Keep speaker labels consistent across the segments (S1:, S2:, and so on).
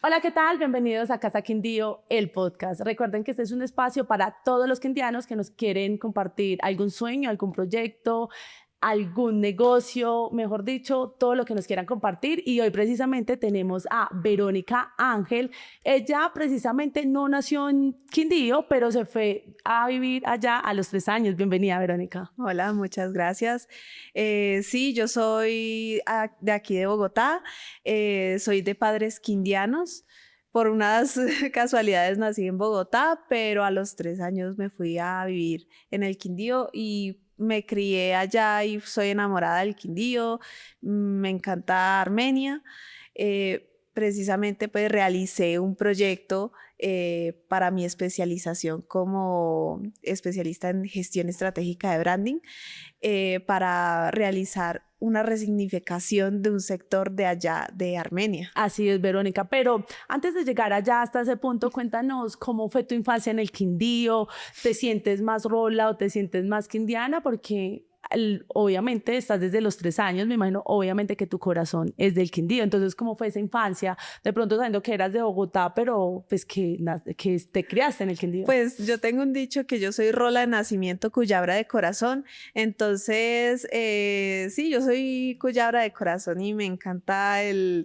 S1: Hola, ¿qué tal? Bienvenidos a Casa Quindío, el podcast. Recuerden que este es un espacio para todos los quindianos que nos quieren compartir algún sueño, algún proyecto, algún negocio, mejor dicho, todo lo que nos quieran compartir. Y hoy precisamente tenemos a Verónica Ángel. Ella precisamente no nació en Quindío, pero se fue a vivir allá a los 3 años. Bienvenida, Verónica.
S2: Hola, muchas gracias. Sí, yo soy de aquí de Bogotá, soy de padres quindianos. Por unas casualidades nací en Bogotá, pero a los 3 años me fui a vivir en el Quindío y me crié allá y soy enamorada del Quindío. Me encanta Armenia. Precisamente pues realicé un proyecto para mi especialización como especialista en gestión estratégica de branding, para realizar una resignificación de un sector de allá de Armenia.
S1: Así es, Verónica. Pero antes de llegar allá hasta ese punto, cuéntanos cómo fue tu infancia en el Quindío. ¿Te sientes más rola o te sientes más quindiana? Porque obviamente estás desde los 3 años, me imagino, obviamente que tu corazón es del Quindío. Entonces, ¿cómo fue esa infancia? De pronto sabiendo que eras de Bogotá, pero pues que te criaste en el Quindío.
S2: Pues yo tengo un dicho que yo soy rola de nacimiento, cuyabra de corazón. Entonces, sí, yo soy cuyabra de corazón y me encanta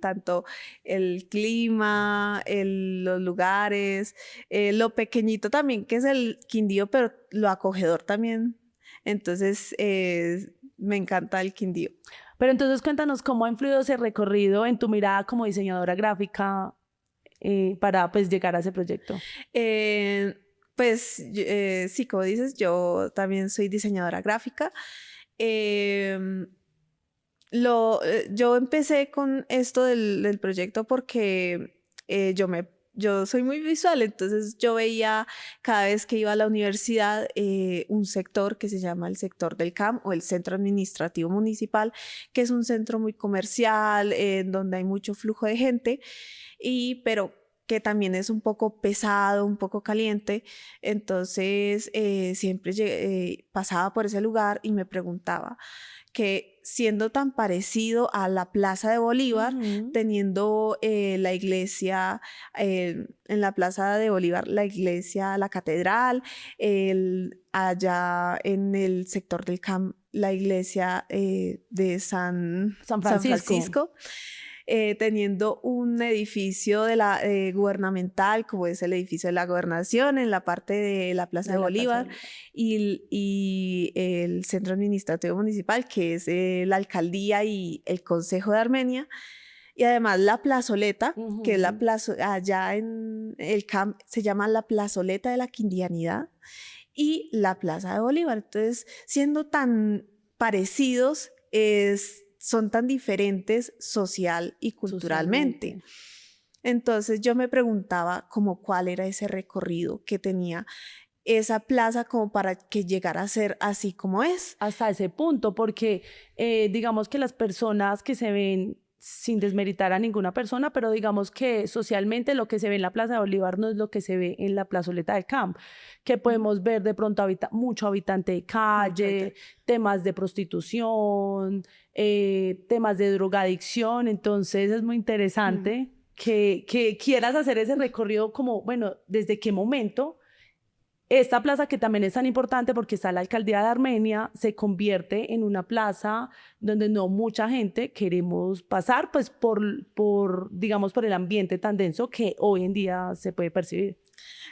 S2: tanto el clima, los lugares, lo pequeñito también que es el Quindío, pero lo acogedor también. Entonces, me encanta el Quindío.
S1: Pero entonces cuéntanos cómo ha influido ese recorrido en tu mirada como diseñadora gráfica para pues llegar a ese proyecto.
S2: Pues sí, como dices, yo también soy diseñadora gráfica. Em, yo empecé con esto del proyecto porque yo soy muy visual, entonces yo veía cada vez que iba a la universidad un sector que se llama el sector del CAM o el Centro Administrativo Municipal, que es un centro muy comercial, donde hay mucho flujo de gente, pero que también es un poco pesado, un poco caliente. Entonces siempre pasaba por ese lugar y me preguntaba que siendo tan parecido a la Plaza de Bolívar, teniendo la iglesia, en la Plaza de Bolívar, la iglesia, la catedral, allá en el sector del CAM, la iglesia de San Francisco. Teniendo un edificio gubernamental, como es el edificio de la gobernación, en la parte de la Plaza de Bolívar, y el centro administrativo municipal, que es la alcaldía y el Consejo de Armenia. Y además la plazoleta, que es la allá en el camp, se llama la plazoleta de la Quindianidad, y la Plaza de Bolívar. Entonces, siendo tan parecidos, son tan diferentes social y culturalmente. Entonces yo me preguntaba como cuál era ese recorrido que tenía esa plaza como para que llegara a ser así como es.
S1: Hasta ese punto, porque digamos que las personas que se ven, sin desmeritar a ninguna persona, pero digamos que socialmente lo que se ve en la Plaza de Bolívar no es lo que se ve en la plazoleta del Camp, que podemos ver de pronto mucho habitante de calle, temas de prostitución, temas de drogadicción. Entonces es muy interesante que quieras hacer ese recorrido como, bueno, ¿desde qué momento esta plaza, que también es tan importante porque está la alcaldía de Armenia, se convierte en una plaza donde no mucha gente queremos pasar, pues digamos, por el ambiente tan denso que hoy en día se puede percibir?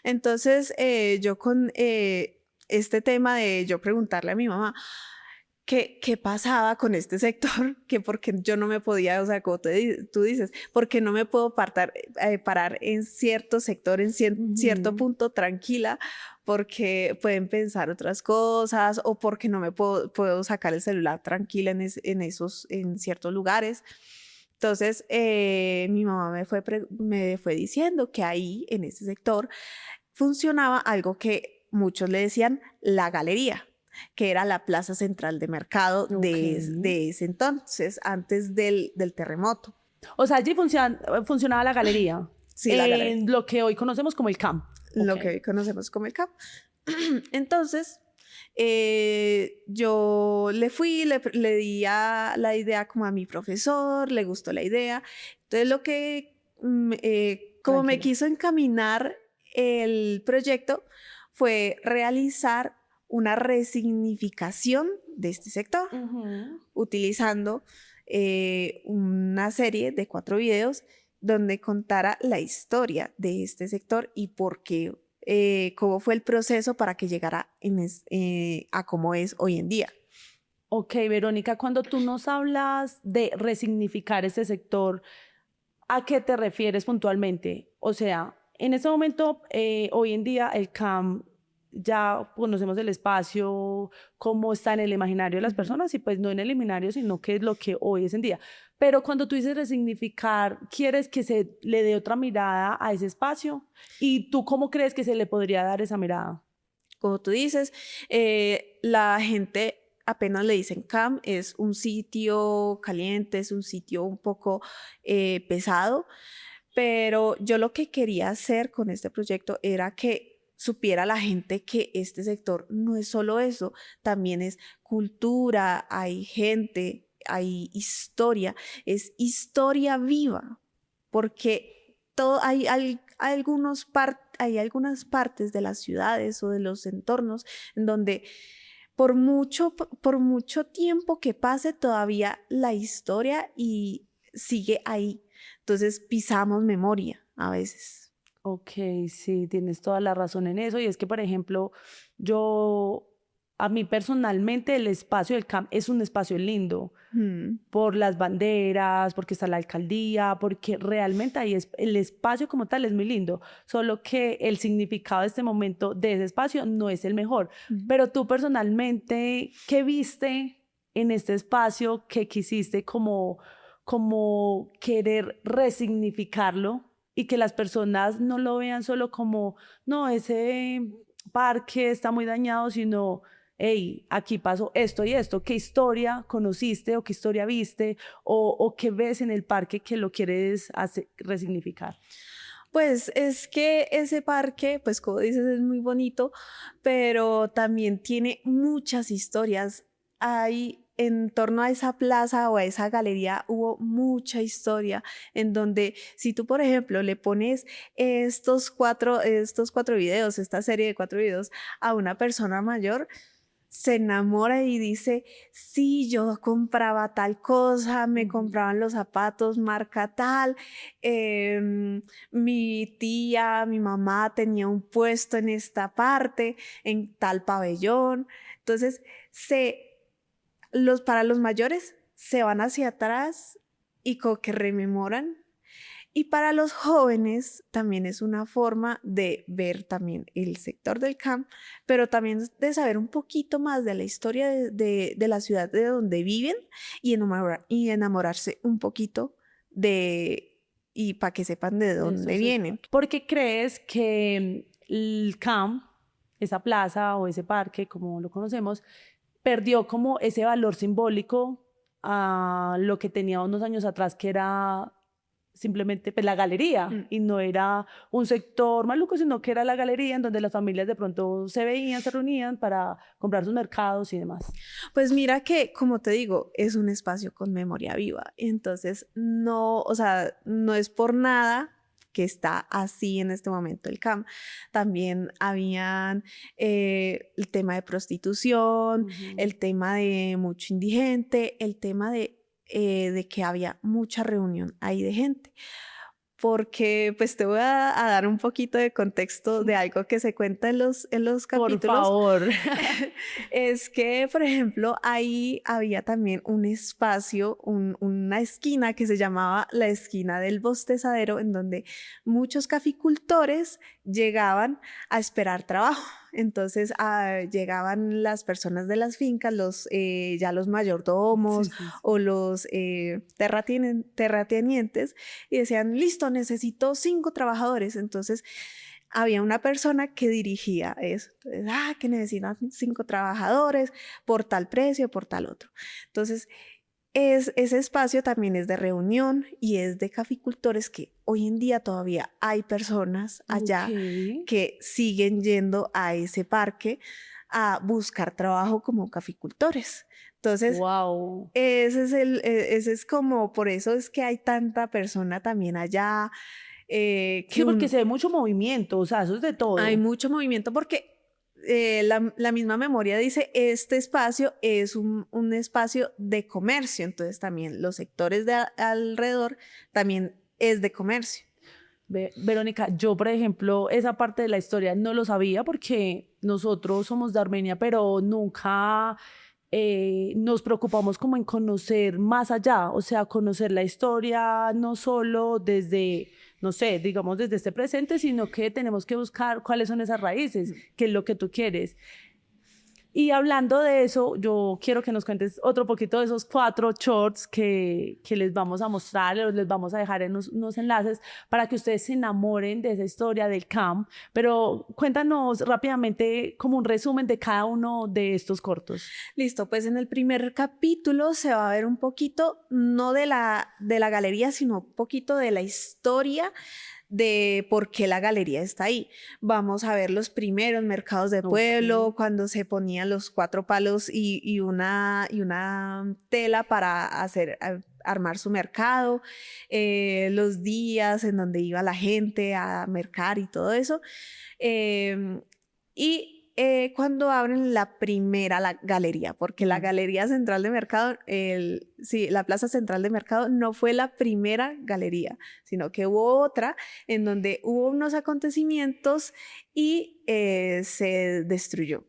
S2: Entonces, yo con este tema de yo preguntarle a mi mamá, ¿qué pasaba con este sector? Que porque yo no me podía, o sea, como tú dices, porque no me puedo parar en cierto sector, en cierto punto tranquila, porque pueden pensar otras cosas, o porque no me puedo sacar el celular tranquila en ciertos lugares. Entonces, mi mamá me fue diciendo que ahí, en ese sector, funcionaba algo que muchos le decían la galería, que era la plaza central de mercado de ese entonces, antes del terremoto.
S1: O sea, allí funcionaba la galería,
S2: Sí, la galería.
S1: en lo que hoy conocemos como el CAMP.
S2: Lo que hoy conocemos como el CAP. Entonces, yo le fui, le di la idea como a mi profesor, le gustó la idea. Entonces, lo que Como me quiso encaminar el proyecto, fue realizar una resignificación de este sector, utilizando una serie de 4 videos donde contara la historia de este sector y por qué, cómo fue el proceso para que llegara a cómo es hoy en día.
S1: Ok, Verónica, cuando tú nos hablas de resignificar este sector, ¿a qué te refieres puntualmente? O sea, en este momento, hoy en día, el CAM, ya conocemos el espacio, cómo está en el imaginario de las personas, y pues no en el imaginario, sino que es lo que hoy es en día. Pero cuando tú dices resignificar, ¿quieres que se le dé otra mirada a ese espacio? ¿Y tú cómo crees que se le podría dar esa mirada?
S2: Como tú dices, la gente apenas le dicen CAM, es un sitio caliente, es un sitio un poco pesado, pero yo lo que quería hacer con este proyecto era que supiera la gente que este sector no es solo eso, también es cultura, hay gente, hay historia, es historia viva, porque hay algunas partes de las ciudades o de los entornos en donde por mucho tiempo que pase, todavía la historia y sigue ahí. Entonces pisamos memoria a veces.
S1: Ok, sí, tienes toda la razón en eso. Y es que, por ejemplo, yo, a mí personalmente, el espacio del CAMP es un espacio lindo por las banderas, porque está la alcaldía, porque realmente ahí es, el espacio como tal es muy lindo, solo que el significado de este momento de ese espacio no es el mejor. Pero tú personalmente, ¿qué viste en este espacio que quisiste como querer resignificarlo y que las personas no lo vean solo como, no, ese parque está muy dañado, sino, hey, aquí pasó esto y esto, ¿qué historia conociste o qué historia viste o qué ves en el parque que lo quieres resignificar?
S2: Pues es que ese parque, pues como dices, es muy bonito, pero también tiene muchas historias. Hay en torno a esa plaza o a esa galería hubo mucha historia en donde si tú, por ejemplo, le pones estos cuatro videos, esta serie de 4 videos a una persona mayor, se enamora y dice, sí, yo compraba tal cosa, me compraban los zapatos marca tal, mi tía, mi mamá tenía un puesto en esta parte, en tal pabellón. Entonces, para los mayores se van hacia atrás y como que rememoran, y para los jóvenes también es una forma de ver también el sector del camp, pero también de saber un poquito más de la historia de la ciudad de donde viven y enamorarse un poquito y para que sepan de dónde vienen.
S1: ¿Por qué crees que el camp, esa plaza o ese parque, como lo conocemos, perdió como ese valor simbólico a lo que tenía unos años atrás, que era simplemente pues, la galería, y no era un sector maluco, sino que era la galería en donde las familias de pronto se veían, se reunían para comprar sus mercados y demás?
S2: Pues mira que, como te digo, es un espacio con memoria viva, entonces no, o sea, no es por nada que está así en este momento el CAM. También habían el tema de prostitución, el tema de mucho indigente, el tema de que había mucha reunión ahí de gente. Porque pues te voy a dar un poquito de contexto de algo que se cuenta en los capítulos.
S1: Por favor.
S2: Es que, por ejemplo, ahí había también un espacio, una esquina que se llamaba la esquina del bostezadero, en donde muchos caficultores llegaban a esperar trabajo. Entonces llegaban las personas de las fincas, ya los mayordomos o los terratenientes, y decían, listo, necesito 5 trabajadores. Entonces había una persona que dirigía eso. Entonces, que necesitan 5 trabajadores por tal precio, por tal otro. Entonces, ese espacio también es de reunión y es de caficultores que hoy en día todavía hay personas allá que siguen yendo a ese parque a buscar trabajo como caficultores. Entonces,
S1: wow.
S2: ese es como, por eso es que hay tanta persona también allá.
S1: Sí, porque se ve mucho movimiento, o sea, eso es de todo.
S2: Hay mucho movimiento porque la misma memoria dice, este espacio es un espacio de comercio, entonces también los sectores de alrededor también es de comercio.
S1: Verónica, yo por ejemplo, esa parte de la historia no lo sabía porque nosotros somos de Armenia, pero nunca nos preocupamos como en conocer más allá, o sea, conocer la historia no solo desde, no sé, digamos desde este presente, sino que tenemos que buscar cuáles son esas raíces, qué es lo que tú quieres. Y hablando de eso, yo quiero que nos cuentes otro poquito de esos 4 shorts que les vamos a mostrar, les vamos a dejar en unos enlaces para que ustedes se enamoren de esa historia del camp. Pero cuéntanos rápidamente como un resumen de cada uno de estos cortos.
S2: Listo, pues en el primer capítulo se va a ver un poquito, no de la galería, sino un poquito de la historia de por qué la galería está ahí. Vamos a ver los primeros mercados de pueblo, cuando se ponían los 4 palos y una tela para armar su mercado, los días en donde iba la gente a mercar y todo eso. Cuando abren la galería, porque la Galería Central de Mercado, la Plaza Central de Mercado no fue la primera galería, sino que hubo otra en donde hubo unos acontecimientos y se destruyó.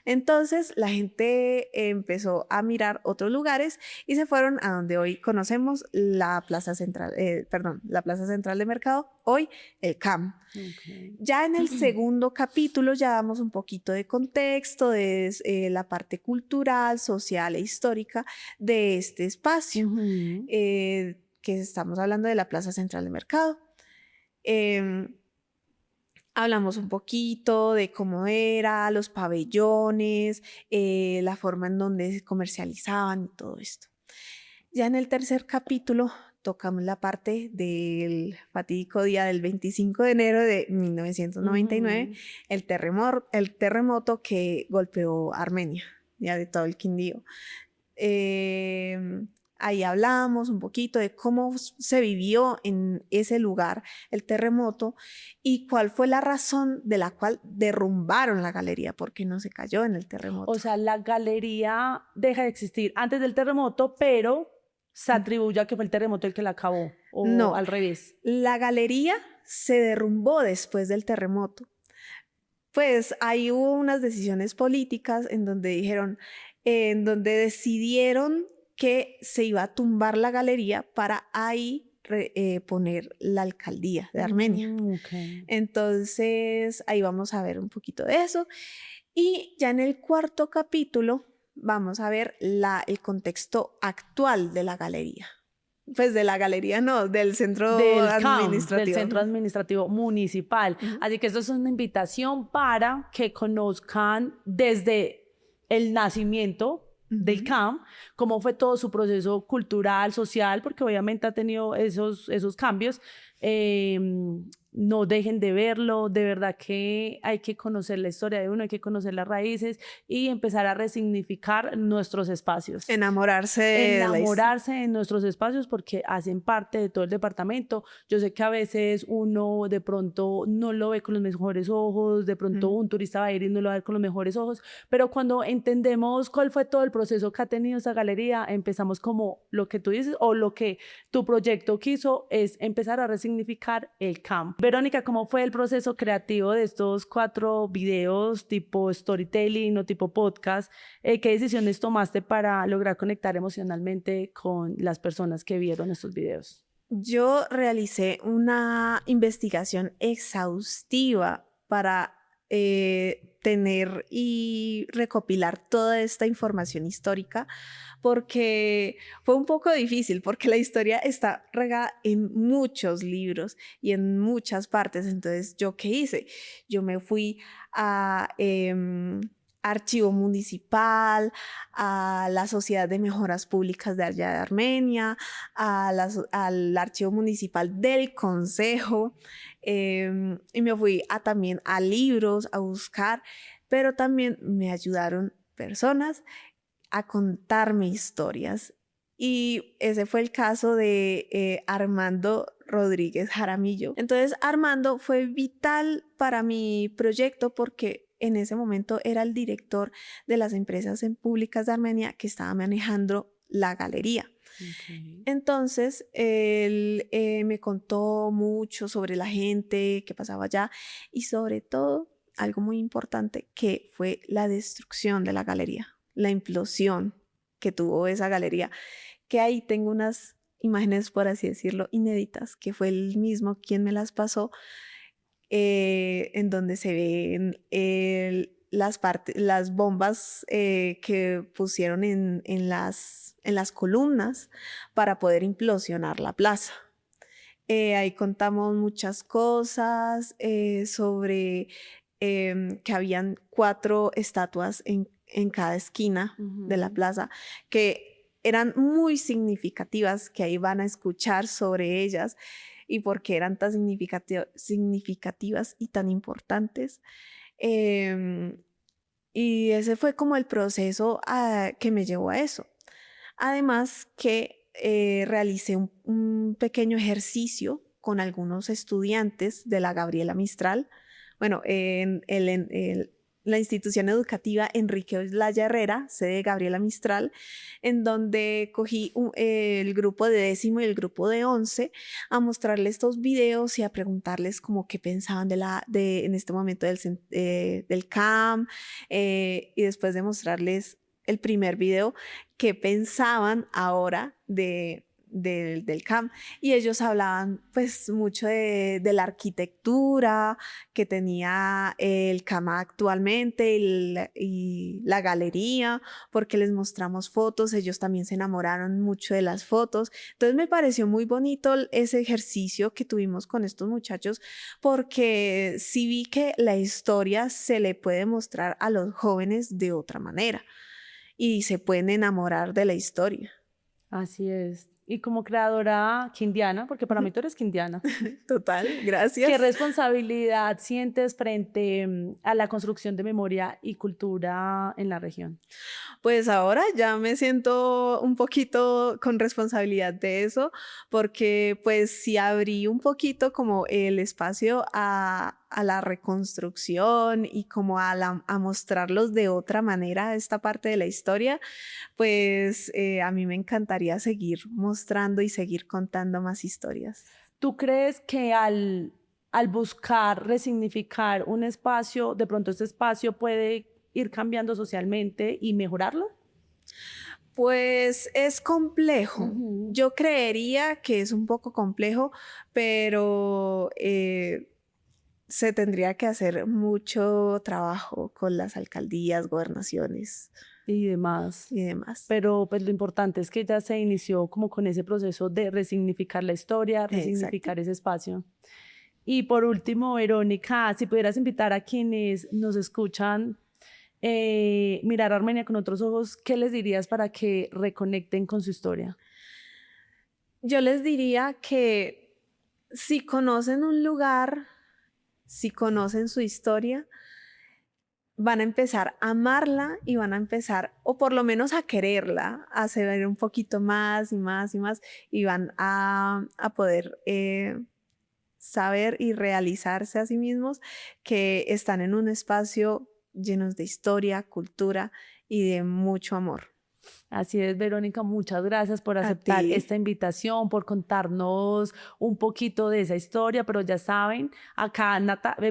S2: Entonces la gente empezó a mirar otros lugares y se fueron a donde hoy conocemos la Plaza Central, la Plaza Central de Mercado, hoy el CAM. Okay. Ya en el segundo capítulo ya damos un poquito de contexto de la parte cultural, social e histórica de este espacio, que estamos hablando de la Plaza Central de Mercado. Hablamos un poquito de cómo era, los pabellones, la forma en donde se comercializaban y todo esto. Ya en el tercer capítulo tocamos la parte del fatídico día del 25 de enero de 1999, el terremoto que golpeó Armenia, ya de todo el Quindío. Ahí hablamos un poquito de cómo se vivió en ese lugar el terremoto y cuál fue la razón de la cual derrumbaron la galería, porque no se cayó en el terremoto.
S1: O sea, la galería deja de existir antes del terremoto, pero se atribuye a que fue el terremoto el que la acabó, o no, al revés.
S2: La galería se derrumbó después del terremoto. Pues ahí hubo unas decisiones políticas en donde dijeron, en donde decidieron que se iba a tumbar la galería para ahí poner la alcaldía de Armenia. Okay. Entonces ahí vamos a ver un poquito de eso. Y ya en el cuarto capítulo vamos a ver el contexto actual de la galería. Pues de la galería no, del centro administrativo.
S1: Del centro administrativo municipal. Así que esto es una invitación para que conozcan desde el nacimiento del CAM, cómo fue todo su proceso cultural, social, porque obviamente ha tenido esos cambios. No dejen de verlo, de verdad que hay que conocer la historia de uno, hay que conocer las raíces y empezar a resignificar nuestros espacios.
S2: Enamorarse
S1: de nuestros espacios porque hacen parte de todo el departamento. Yo sé que a veces uno de pronto no lo ve con los mejores ojos, de pronto un turista va a ir y no lo va a ver con los mejores ojos, pero cuando entendemos cuál fue todo el proceso que ha tenido esa galería, empezamos como lo que tú dices o lo que tu proyecto quiso es empezar a resignificar el campo. Verónica, ¿cómo fue el proceso creativo de estos 4 videos tipo storytelling o tipo podcast? ¿Qué decisiones tomaste para lograr conectar emocionalmente con las personas que vieron estos videos?
S2: Yo realicé una investigación exhaustiva para tener y recopilar toda esta información histórica, porque fue un poco difícil, porque la historia está regada en muchos libros y en muchas partes. Entonces, ¿yo qué hice? Yo me fui a Archivo Municipal, a la Sociedad de Mejoras Públicas de allá de Armenia, al Archivo Municipal del Consejo, y me fui también a libros a buscar, pero también me ayudaron personas a contarme historias Y ese fue el caso de Armando Rodríguez Jaramillo. Entonces, Armando fue vital para mi proyecto porque en ese momento era el director de las empresas públicas de Armenia que estaba manejando la galería.
S1: Okay.
S2: Entonces, él me contó mucho sobre la gente que pasaba allá y sobre todo, algo muy importante, que fue la destrucción de la galería, la implosión que tuvo esa galería, que ahí tengo unas imágenes, por así decirlo, inéditas, que fue él mismo quien me las pasó, en donde se ven las bombas que pusieron en las columnas para poder implosionar la plaza. Ahí contamos muchas cosas sobre que habían 4 estatuas en cada esquina de la plaza que eran muy significativas, que ahí van a escuchar sobre ellas y por qué eran tan significativas y tan importantes. Y ese fue como el proceso que me llevó a eso. Además que realicé un pequeño ejercicio con algunos estudiantes de la Gabriela Mistral, bueno, en la institución educativa Enrique Olaya Herrera, sede de Gabriela Mistral, en donde cogí el grupo de 10º y el grupo de 11 a mostrarles estos videos y a preguntarles como qué pensaban en este momento del CAM, y después de mostrarles el primer video, qué pensaban ahora del CAM. Y ellos hablaban pues mucho de la arquitectura que tenía el CAM actualmente y la galería, porque les mostramos fotos, ellos también se enamoraron mucho de las fotos. Entonces me pareció muy bonito ese ejercicio que tuvimos con estos muchachos, porque sí vi que la historia se le puede mostrar a los jóvenes de otra manera y se pueden enamorar de la historia.
S1: Así es. Y como creadora quindiana, porque para mí tú eres quindiana.
S2: Total, gracias.
S1: ¿Qué responsabilidad sientes frente a la construcción de memoria y cultura en la región?
S2: Pues ahora ya me siento un poquito con responsabilidad de eso, porque pues sí abrí un poquito como el espacio a la reconstrucción y como a mostrarlos de otra manera esta parte de la historia, pues a mí me encantaría seguir mostrando y seguir contando más historias.
S1: ¿Tú crees que al buscar resignificar un espacio, de pronto este espacio puede ir cambiando socialmente y mejorarlo?
S2: Pues es complejo. Yo creería que es un poco complejo, pero se tendría que hacer mucho trabajo con las alcaldías, gobernaciones
S1: Y demás.
S2: y demás.
S1: Pero pues lo importante es que ya se inició como con ese proceso de resignificar la historia, resignificar ese espacio. Y por último, Verónica, si pudieras invitar a quienes nos escuchan mirar a Armenia con otros ojos, ¿qué les dirías para que reconecten con su historia?
S2: Yo les diría que si conocen un lugar, si conocen su historia, van a empezar a amarla y van a empezar, o por lo menos a quererla, a saber un poquito más y más y más, y van a poder saber y realizarse a sí mismos que están en un espacio lleno de historia, cultura y de mucho amor.
S1: Así es, Verónica, muchas gracias por aceptar esta invitación, por contarnos un poquito de esa historia, pero ya saben, acá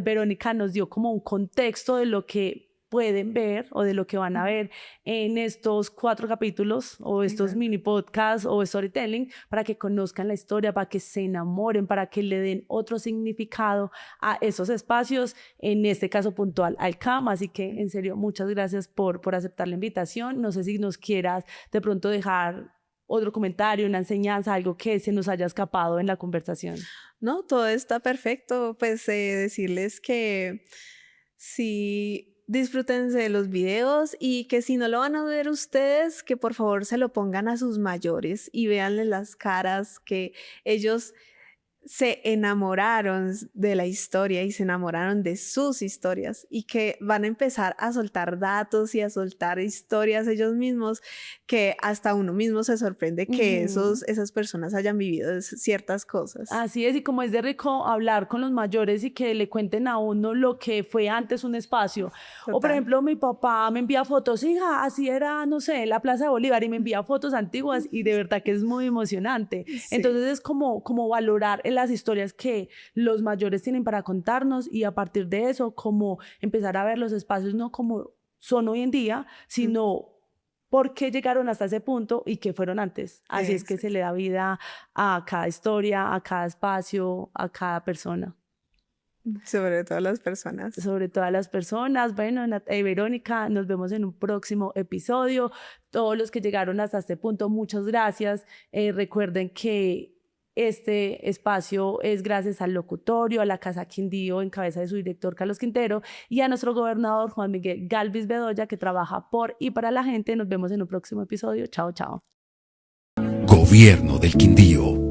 S1: Verónica nos dio como un contexto de lo que pueden ver o de lo que van a ver en estos 4 capítulos o estos mini podcasts o storytelling para que conozcan la historia, para que se enamoren, para que le den otro significado a esos espacios, en este caso puntual al CAM. Así que en serio, muchas gracias por aceptar la invitación. No sé si nos quieras de pronto dejar otro comentario, una enseñanza, algo que se nos haya escapado en la conversación.
S2: No, todo está perfecto. Pues decirles que si disfrútense de los videos y que si no lo van a ver ustedes, que por favor se lo pongan a sus mayores y véanle las caras, que ellos se enamoraron de la historia y se enamoraron de sus historias y que van a empezar a soltar datos y a soltar historias ellos mismos que hasta uno mismo se sorprende que esas personas hayan vivido ciertas cosas.
S1: Así es, y como es de rico hablar con los mayores y que le cuenten a uno lo que fue antes un espacio. Total. O por ejemplo, mi papá me envía fotos, hija, así era, no sé, la Plaza de Bolívar, y me envía fotos antiguas y de verdad que es muy emocionante. Sí. Entonces es como valorar las historias que los mayores tienen para contarnos y a partir de eso como empezar a ver los espacios no como son hoy en día, sino por qué llegaron hasta ese punto y qué fueron antes. Así es que se le da vida a cada historia, a cada espacio, a cada persona.
S2: Sobre todas las personas.
S1: Sobre todas las personas. Bueno, Verónica, nos vemos en un próximo episodio. Todos los que llegaron hasta este punto, muchas gracias. Recuerden que este espacio es gracias al locutorio, a la Casa Quindío en cabeza de su director Carlos Quintero y a nuestro gobernador Juan Miguel Galvis Bedoya, que trabaja por y para la gente. Nos vemos en un próximo episodio. Chao, chao.
S3: Gobierno del Quindío.